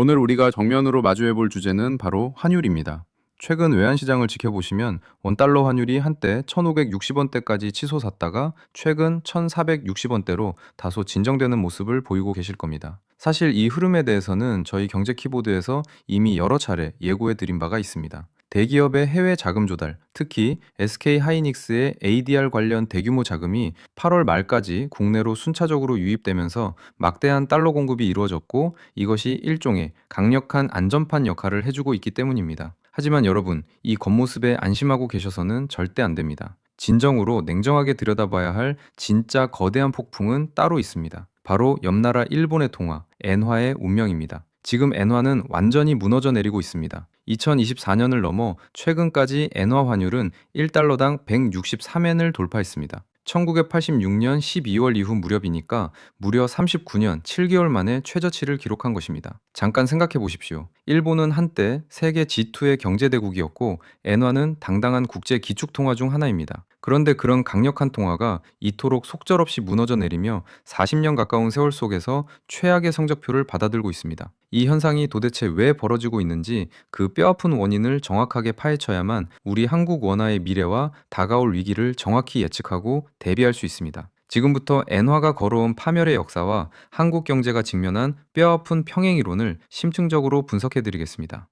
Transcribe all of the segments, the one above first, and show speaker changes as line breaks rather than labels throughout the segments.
오늘 우리가 정면으로 마주해 볼 주제는 바로 환율입니다. 최근 외환시장을 지켜보시면 원달러 환율이 한때 1,560원대까지 치솟았다가 최근 1,460원대로 다소 진정되는 모습을 보이고 계실 겁니다. 사실 이 흐름에 대해서는 저희 경제 키보드에서 이미 여러 차례 예고해 드린 바가 있습니다. 대기업의 해외 자금 조달, 특히 SK 하이닉스의 ADR 관련 대규모 자금이 8월 말까지 국내로 순차적으로 유입되면서 막대한 달러 공급이 이루어졌고, 이것이 일종의 강력한 안전판 역할을 해주고 있기 때문입니다. 하지만 여러분, 이 겉모습에 안심하고 계셔서는 절대 안 됩니다. 진정으로 냉정하게 들여다봐야 할 진짜 거대한 폭풍은 따로 있습니다. 바로 옆나라 일본의 통화, 엔화의 운명입니다. 지금 엔화는 완전히 무너져 내리고 있습니다. 2024년을 넘어 최근까지 엔화 환율은 1달러당 163엔을 돌파했습니다. 1986년 12월 이후 무렵이니까 무려 39년 7개월 만에 최저치를 기록한 것입니다. 잠깐 생각해 보십시오. 일본은 한때 세계 G2의 경제대국이었고, 엔화는 당당한 국제 기축통화 중 하나입니다. 그런데 그런 강력한 통화가 이토록 속절없이 무너져 내리며 40년 가까운 세월 속에서 최악의 성적표를 받아들고 있습니다. 이 현상이 도대체 왜 벌어지고 있는지 그 뼈아픈 원인을 정확하게 파헤쳐야만 우리 한국 원화의 미래와 다가올 위기를 정확히 예측하고 대비할 수 있습니다. 지금부터 엔화가 걸어온 파멸의 역사와 한국 경제가 직면한 뼈아픈 평행 이론을 심층적으로 분석해 드리겠습니다.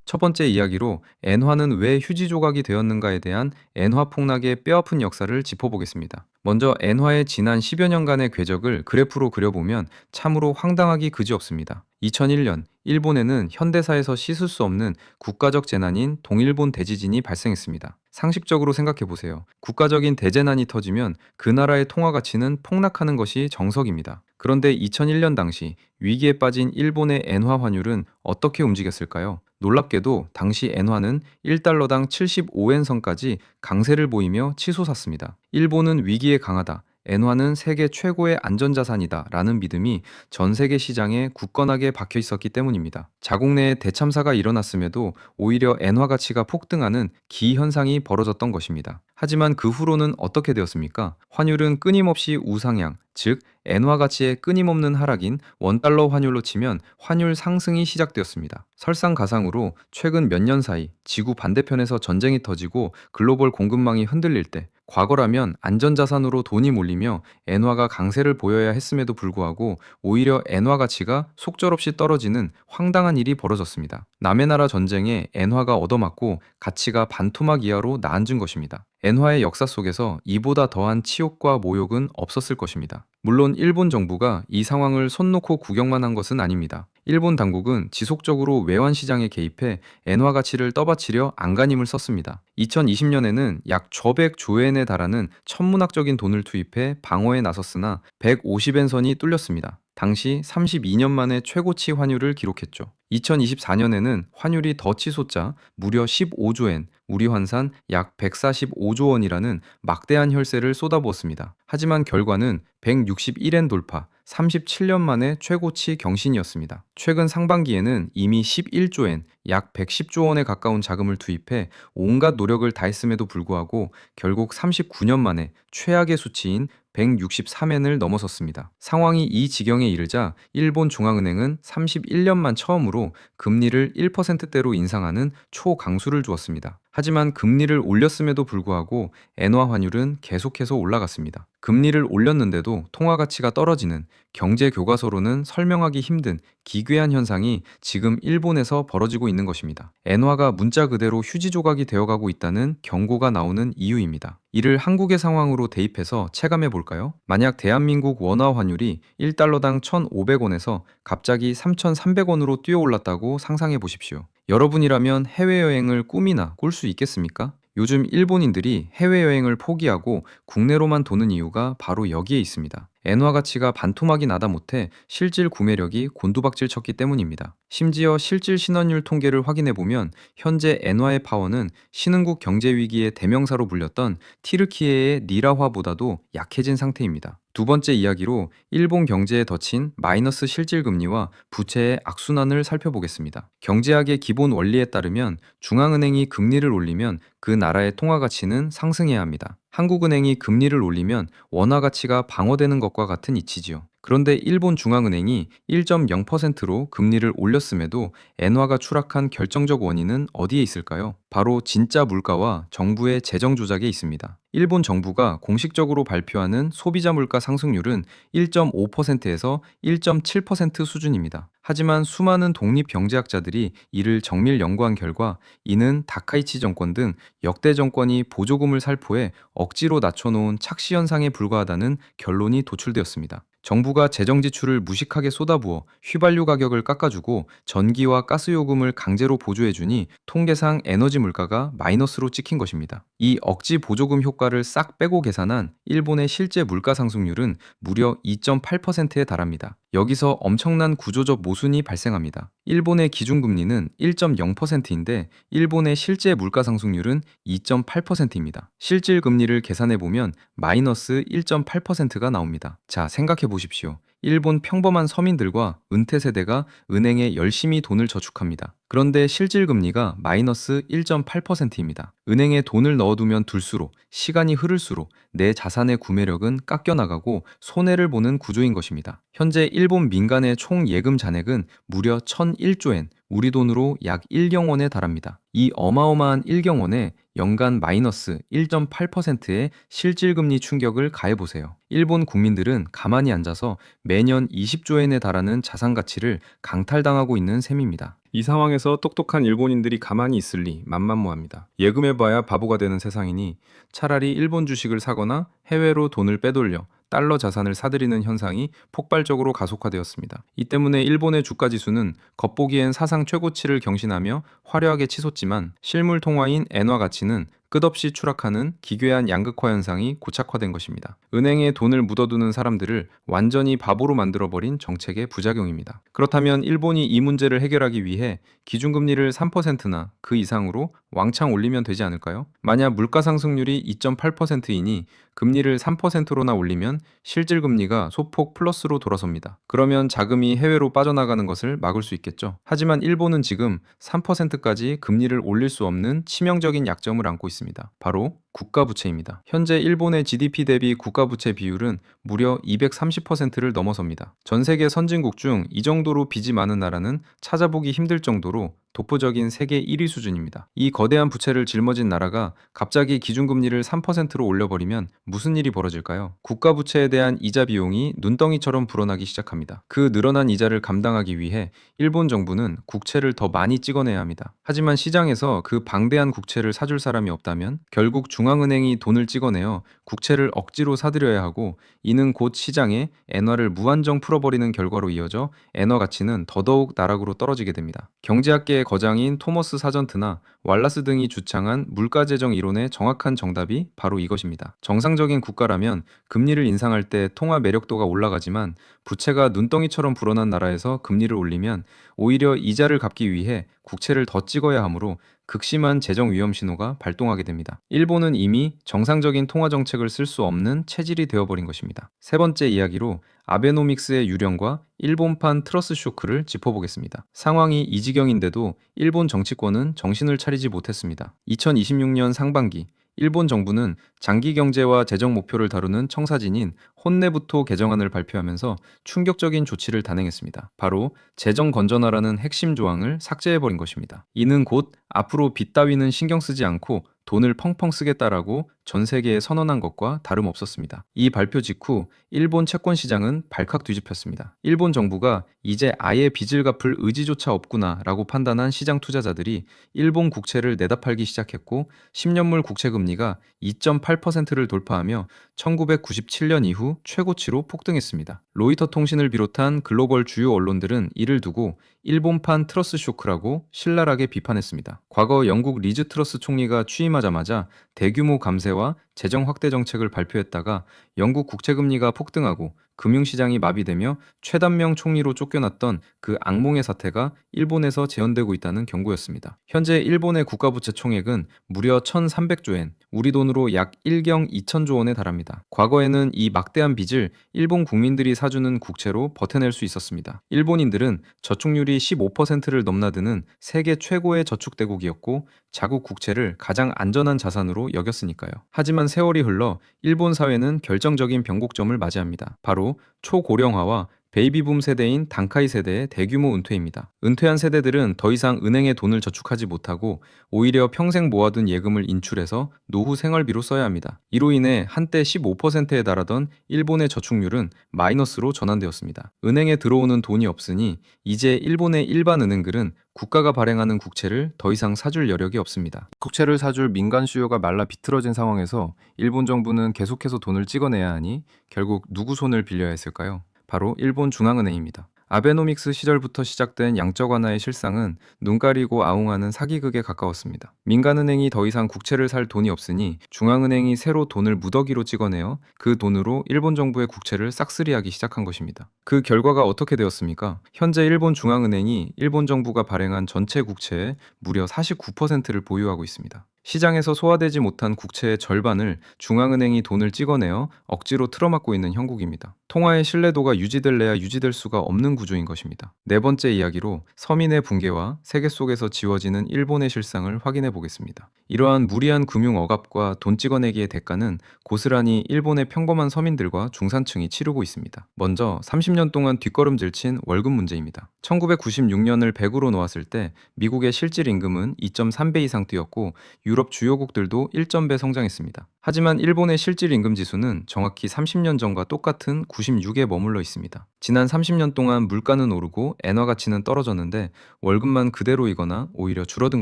첫 번째 이야기로 엔화는 왜 휴지 조각이 되었는가에 대한 엔화 폭락의 뼈아픈 역사를 짚어보겠습니다. 먼저 엔화의 지난 10여 년간의 궤적을 그래프로 그려보면 참으로 황당하기 그지없습니다. 2001년 일본에는 현대사에서 씻을 수 없는 국가적 재난인 동일본 대지진이 발생했습니다. 상식적으로 생각해 보세요. 국가적인 대재난이 터지면 그 나라의 통화 가치는 폭락하는 것이 정석입니다. 그런데 2001년 당시 위기에 빠진 일본의 엔화 환율은 어떻게 움직였을까요? 놀랍게도 당시 엔화는 1달러당 75엔 선까지 강세를 보이며 치솟았습니다. 일본은 위기에 강하다, 엔화는 세계 최고의 안전자산이다 라는 믿음이 전 세계 시장에 굳건하게 박혀 있었기 때문입니다. 자국 내에 대참사가 일어났음에도 오히려 엔화 가치가 폭등하는 기현상이 벌어졌던 것입니다. 하지만 그 후로는 어떻게 되었습니까? 환율은 끊임없이 우상향, 즉 엔화 가치의 끊임없는 하락인 원달러 환율로 치면 환율 상승이 시작되었습니다. 설상가상으로 최근 몇 년 사이 지구 반대편에서 전쟁이 터지고 글로벌 공급망이 흔들릴 때, 과거라면 안전자산으로 돈이 몰리며 엔화가 강세를 보여야 했음에도 불구하고 오히려 엔화 가치가 속절없이 떨어지는 황당한 일이 벌어졌습니다. 남의 나라 전쟁에 엔화가 얻어맞고 가치가 반토막 이하로 나앉은 것입니다. 엔화의 역사 속에서 이보다 더한 치욕과 모욕은 없었을 것입니다. 물론 일본 정부가 이 상황을 손 놓고 구경만 한 것은 아닙니다. 일본 당국은 지속적으로 외환 시장에 개입해 엔화 가치를 떠받치려 안간힘을 썼습니다. 2020년에는 약 1,100조엔에 달하는 천문학적인 돈을 투입해 방어에 나섰으나 150엔 선이 뚫렸습니다. 당시 32년 만에 최고치 환율을 기록했죠. 2024년에는 환율이 더 치솟자 무려 15조엔, 우리 환산 약 145조 원이라는 막대한 혈세를 쏟아부었습니다. 하지만 결과는 161엔 돌파, 37년 만에 최고치 경신이었습니다. 최근 상반기에는 이미 11조엔, 약 110조 원에 가까운 자금을 투입해 온갖 노력을 다했음에도 불구하고 결국 39년 만에 최악의 수치인 163엔을 넘어섰습니다. 상황이 이 지경에 이르자 일본 중앙은행은 31년만 처음으로 금리를 1%대로 인상하는 초강수를 주었습니다. 하지만 금리를 올렸음에도 불구하고 엔화 환율은 계속해서 올라갔습니다. 금리를 올렸는데도 통화 가치가 떨어지는, 경제 교과서로는 설명하기 힘든 기괴한 현상이 지금 일본에서 벌어지고 있는 것입니다. 엔화가 문자 그대로 휴지 조각이 되어가고 있다는 경고가 나오는 이유입니다. 이를 한국의 상황으로 대입해서 체감해 볼까요? 만약 대한민국 원화 환율이 1달러당 1,500원에서 갑자기 3,300원으로 뛰어올랐다고 상상해 보십시오. 여러분이라면 해외여행을 꿈이나 꿀 수 있겠습니까? 요즘 일본인들이 해외여행을 포기하고 국내로만 도는 이유가 바로 여기에 있습니다. 엔화 가치가 반토막이 나다 못해 실질 구매력이 곤두박질 쳤기 때문입니다. 심지어 실질 신원율 통계를 확인해보면 현재 엔화의 파워는 신흥국 경제위기의 대명사로 불렸던 티르키예의 니라화보다도 약해진 상태입니다. 두 번째 이야기로 일본 경제에 덧친 마이너스 실질금리와 부채의 악순환을 살펴보겠습니다. 경제학의 기본 원리에 따르면 중앙은행이 금리를 올리면 그 나라의 통화 가치는 상승해야 합니다. 한국은행이 금리를 올리면 원화 가치가 방어되는 것과 같은 이치지요. 그런데 일본 중앙은행이 1.0%로 금리를 올렸음에도 엔화가 추락한 결정적 원인은 어디에 있을까요? 바로 진짜 물가와 정부의 재정 조작에 있습니다. 일본 정부가 공식적으로 발표하는 소비자 물가 상승률은 1.5%에서 1.7% 수준입니다. 하지만 수많은 독립 경제학자들이 이를 정밀 연구한 결과 이는 다카이치 정권 등 역대 정권이 보조금을 살포해 억지로 낮춰놓은 착시 현상에 불과하다는 결론이 도출되었습니다. 정부가 재정 지출을 무식하게 쏟아부어 휘발유 가격을 깎아주고 전기와 가스 요금을 강제로 보조해주니 통계상 에너지 물가가 마이너스로 찍힌 것입니다. 이 억지 보조금 효과를 싹 빼고 계산한 일본의 실제 물가 상승률은 무려 2.8%에 달합니다. 여기서 엄청난 구조적 모순이 발생합니다. 일본의 기준금리는 1.0%인데 일본의 실제 물가 상승률은 2.8%입니다. 실질 금리를 계산해 보면 마이너스 1.8%가 나옵니다. 자, 생각해 보십시오. 일본 평범한 서민들과 은퇴 세대가 은행에 열심히 돈을 저축합니다. 그런데 실질 금리가 마이너스 1.8%입니다. 은행에 돈을 넣어두면 둘수록 시간이 흐를수록 내 자산의 구매력은 깎여나가고 손해를 보는 구조인 것입니다. 현재 일본 민간의 총 예금 잔액은 무려 1,001조엔, 우리 돈으로 약 1경원에 달합니다. 이 어마어마한 1경원에 연간 마이너스 1.8%의 실질금리 충격을 가해보세요. 일본 국민들은 가만히 앉아서 매년 20조엔에 달하는 자산 가치를 강탈당하고 있는 셈입니다. 이 상황에서 똑똑한 일본인들이 가만히 있을 리 만만무합니다. 예금해봐야 바보가 되는 세상이니 차라리 일본 주식을 사거나 해외로 돈을 빼돌려 달러 자산을 사들이는 현상이 폭발적으로 가속화되었습니다. 이 때문에 일본의 주가 지수는 겉보기엔 사상 최고치를 경신하며 화려하게 치솟지만 실물 통화인 엔화 가치는 끝없이 추락하는 기괴한 양극화 현상이 고착화된 것입니다. 은행에 돈을 묻어두는 사람들을 완전히 바보로 만들어버린 정책의 부작용입니다. 그렇다면 일본이 이 문제를 해결하기 위해 기준금리를 3%나 그 이상으로 왕창 올리면 되지 않을까요? 만약 물가 상승률이 2.8%이니 금리를 3%로나 올리면 실질금리가 소폭 플러스로 돌아섭니다. 그러면 자금이 해외로 빠져나가는 것을 막을 수 있겠죠. 하지만 일본은 지금 3%까지 금리를 올릴 수 없는 치명적인 약점을 안고 있습니다. 바로 국가부채입니다. 현재 일본의 GDP 대비 국가부채 비율은 무려 230%를 넘어섭니다. 전 세계 선진국 중 이 정도로 빚이 많은 나라는 찾아보기 힘들 정도로 독보적인 세계 1위 수준입니다. 이 거대한 부채를 짊어진 나라가 갑자기 기준금리를 3%로 올려버리면 무슨 일이 벌어질까요? 국가부채에 대한 이자 비용이 눈덩이처럼 불어나기 시작합니다. 그 늘어난 이자를 감당하기 위해 일본 정부는 국채를 더 많이 찍어내야 합니다. 하지만 시장에서 그 방대한 국채를 사줄 사람이 없다면 결국 중앙은행이 돈을 찍어내어 국채를 억지로 사들여야 하고 이는 곧 시장에 엔화를 무한정 풀어버리는 결과로 이어져 엔화 가치는 더더욱 나락으로 떨어지게 됩니다. 경제학계의 거장인 토머스 사전트나 왈라스 등이 주창한 물가재정 이론의 정확한 정답이 바로 이것입니다. 정상적인 국가라면 금리를 인상할 때 통화 매력도가 올라가지만 부채가 눈덩이처럼 불어난 나라에서 금리를 올리면 오히려 이자를 갚기 위해 국채를 더 찍어야 하므로 극심한 재정 위험 신호가 발동하게 됩니다. 일본은 이미 정상적인 통화 정책을 쓸 수 없는 체질이 되어버린 것입니다. 세 번째 이야기로 아베노믹스의 유령과 일본판 트러스 쇼크를 짚어보겠습니다. 상황이 이 지경인데도 일본 정치권은 정신을 차리지 못했습니다. 2026년 상반기 일본 정부는 장기 경제와 재정 목표를 다루는 청사진인 혼내부토 개정안을 발표하면서 충격적인 조치를 단행했습니다. 바로 재정 건전화라는 핵심 조항을 삭제해버린 것입니다. 이는 곧 앞으로 빚 따위는 신경 쓰지 않고 돈을 펑펑 쓰겠다라고 전 세계에 선언한 것과 다름없었습니다. 이 발표 직후 일본 채권 시장은 발칵 뒤집혔습니다. 일본 정부가 이제 아예 빚을 갚을 의지조차 없구나라고 판단한 시장 투자자들이 일본 국채를 내다 팔기 시작했고 10년물 국채 금리가 2.8%를 돌파하며 1997년 이후 최고치로 폭등했습니다. 로이터 통신을 비롯한 글로벌 주요 언론들은 이를 두고 일본판 트러스 쇼크라고 신랄하게 비판했습니다. 과거 영국 리즈 트러스 총리가 취임하자마자 대규모 감세와 재정 확대 정책을 발표했다가 영국 국채금리가 폭등하고 금융시장이 마비되며 최단명 총리로 쫓겨났던 그 악몽의 사태가 일본에서 재현되고 있다는 경고였습니다. 현재 일본의 국가부채 총액은 무려 1,300조엔, 우리 돈으로 약 1경 2천조 원에 달합니다. 과거에는 이 막대한 빚을 일본 국민들이 사주는 국채로 버텨낼 수 있었습니다. 일본인들은 저축률이 15%를 넘나드는 세계 최고의 저축대국이었고 자국 국채를 가장 안전한 자산으로 여겼으니까요. 하지만 세월이 흘러 일본 사회는 결정적인 변곡점을 맞이합니다. 바로 초고령화와 베이비붐 세대인 단카이 세대의 대규모 은퇴입니다. 은퇴한 세대들은 더 이상 은행에 돈을 저축하지 못하고 오히려 평생 모아둔 예금을 인출해서 노후 생활비로 써야 합니다. 이로 인해 한때 15%에 달하던 일본의 저축률은 마이너스로 전환되었습니다. 은행에 들어오는 돈이 없으니 이제 일본의 일반 은행들은 국가가 발행하는 국채를 더 이상 사줄 여력이 없습니다. 국채를 사줄 민간 수요가 말라 비틀어진 상황에서 일본 정부는 계속해서 돈을 찍어내야 하니 결국 누구 손을 빌려야 했을까요? 바로 일본 중앙은행입니다. 아베노믹스 시절부터 시작된 양적 완화의 실상은 눈 가리고 아웅하는 사기극에 가까웠습니다. 민간은행이 더 이상 국채를 살 돈이 없으니 중앙은행이 새로 돈을 무더기로 찍어내어 그 돈으로 일본 정부의 국채를 싹쓸이하기 시작한 것입니다. 그 결과가 어떻게 되었습니까? 현재 일본 중앙은행이 일본 정부가 발행한 전체 국채의 무려 49%를 보유하고 있습니다. 시장에서 소화되지 못한 국채의 절반을 중앙은행이 돈을 찍어내어 억지로 틀어막고 있는 형국입니다. 통화의 신뢰도가 유지될래야 유지될 수가 없는 구조인 것입니다. 네 번째 이야기로 서민의 붕괴와 세계 속에서 지워지는 일본의 실상을 확인해 보겠습니다. 이러한 무리한 금융 억압과 돈 찍어내기의 대가는 고스란히 일본의 평범한 서민들과 중산층이 치르고 있습니다. 먼저 30년 동안 뒷걸음질 친 월급 문제입니다. 1996년을 100으로 놓았을 때 미국의 실질 임금은 2.3배 이상 뛰었고 유럽 주요국들도 1.배 성장했습니다. 하지만 일본의 실질 임금 지수는 정확히 30년 전과 똑같은 96에 머물러 있습니다. 지난 30년 동안 물가는 오르고 엔화 가치는 떨어졌는데 월급만 그대로이거나 오히려 줄어든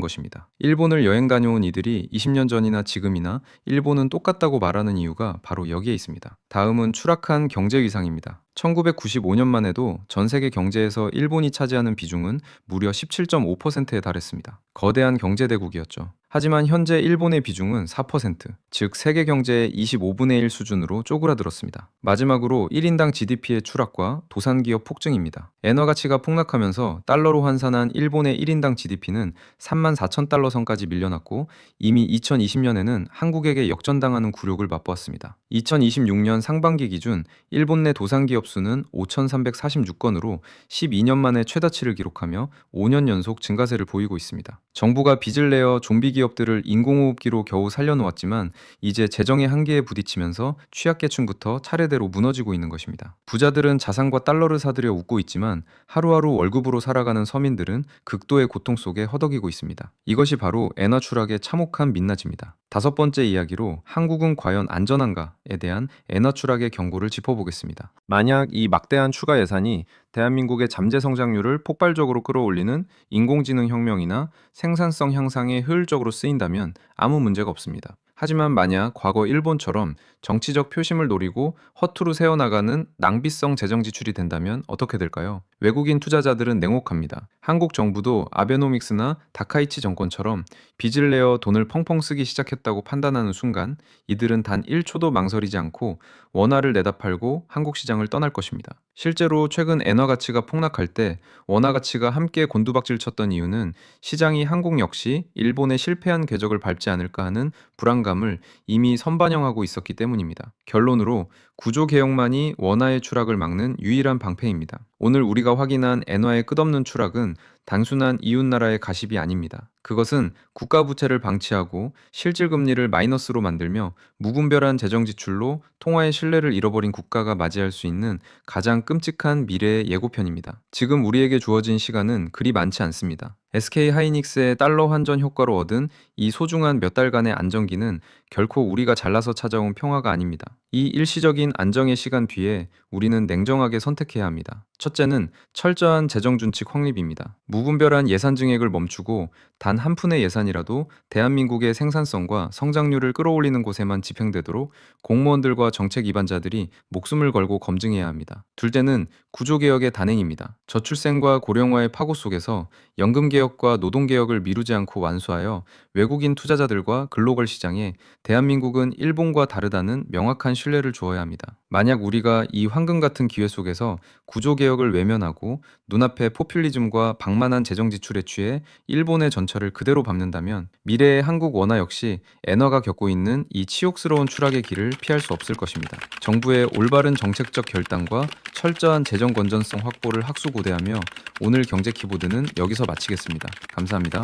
것입니다. 일본을 여행 다녀온 이들이 20년 전이나 지금이나 일본은 똑같다고 말하는 이유가 바로 여기에 있습니다. 다음은 추락한 경제 위상입니다. 1995년만 해도 전 세계 경제에서 일본이 차지하는 비중은 무려 17.5%에 달했습니다. 거대한 경제대국이었죠. 하지만 현재 일본의 비중은 4%, 즉 세계 경제의 25분의 1 수준으로 쪼그라들었습니다. 마지막으로 1인당 GDP의 추락과 도산기업 폭증입니다. 엔화 가치가 폭락하면서 달러로 환산한 일본의 1인당 GDP는 34,000달러 선까지 밀려났고 이미 2020년에는 한국에게 역전당하는 굴욕을 맛보았습니다. 2026년 상반기 기준 일본 내 도산기업 수는 5,346건으로 12년 만에 최다치를 기록하며 5년 연속 증가세를 보이고 있습니다. 정부가 빚을 내어 좀비 기업들을 인공호흡기로 겨우 살려놓았지만 이제 재정의 한계에 부딪히면서 취약계층부터 차례대로 무너지고 있는 것입니다. 부자들은 자산과 달러를 사들여 웃고 있지만 하루하루 월급으로 살아가는 서민들은 극도의 고통 속에 허덕이고 있습니다. 이것이 바로 엔화 추락의 참혹한 민낯입니다. 다섯 번째 이야기로 한국은 과연 안전한가에 대한 엔화 추락의 경고를 짚어보겠습니다. 만약 이 막대한 추가 예산이 대한민국의 잠재 성장률을 폭발적으로 끌어올리는 인공지능 혁명이나 생산성 향상에 효율적으로 쓰인다면 아무 문제가 없습니다. 하지만 만약 과거 일본처럼 정치적 표심을 노리고 허투루 세워나가는 낭비성 재정 지출이 된다면 어떻게 될까요? 외국인 투자자들은 냉혹합니다. 한국 정부도 아베노믹스나 다카이치 정권처럼 빚을 내어 돈을 펑펑 쓰기 시작했다고 판단하는 순간 이들은 단 1초도 망설이지 않고 원화를 내다 팔고 한국 시장을 떠날 것입니다. 실제로 최근 엔화 가치가 폭락할 때 원화 가치가 함께 곤두박질 쳤던 이유는 시장이 한국 역시 일본의 실패한 궤적을 밟지 않을까 하는 불안감을 이미 선반영하고 있었기 때문입니다. 결론으로 구조 개혁만이 원화의 추락을 막는 유일한 방패입니다. 오늘 우리가 확인한 엔화의 끝없는 추락은 단순한 이웃나라의 가십이 아닙니다. 그것은 국가 부채를 방치하고 실질 금리를 마이너스로 만들며 무분별한 재정 지출로 통화의 신뢰를 잃어버린 국가가 맞이할 수 있는 가장 끔찍한 미래의 예고편입니다. 지금 우리에게 주어진 시간은 그리 많지 않습니다. SK 하이닉스의 달러 환전 효과로 얻은 이 소중한 몇 달간의 안정기는 결코 우리가 잘나서 찾아온 평화가 아닙니다. 이 일시적인 안정의 시간 뒤에 우리는 냉정하게 선택해야 합니다. 첫째는 철저한 재정준칙 확립입니다. 무분별한 예산 증액을 멈추고 단 한 푼의 예산이라도 대한민국의 생산성과 성장률을 끌어올리는 곳에만 집행되도록 공무원들과 정책 위반자들이 목숨을 걸고 검증해야 합니다. 둘째는 구조개혁의 단행입니다. 저출생과 고령화의 파고 속에서 연금개혁과 노동개혁을 미루지 않고 완수하여 외국인 투자자들과 글로벌 시장에 대한민국은 일본과 다르다는 명확한 신뢰를 주어야 합니다. 만약 우리가 이 황금 같은 기회 속에서 구조개혁을 외면하고 눈앞의 포퓰리즘과 방만한 재정 지출에 취해 일본의 전철을 그대로 밟는다면 미래의 한국 원화 역시 엔화가 겪고 있는 이 치욕스러운 추락의 길을 피할 수 없을 것입니다. 정부의 올바른 정책적 결단과 철저한 재정 건전성 확보를 학수고대하며 오늘 경제 키보드는 여기서 마치겠습니다. 감사합니다.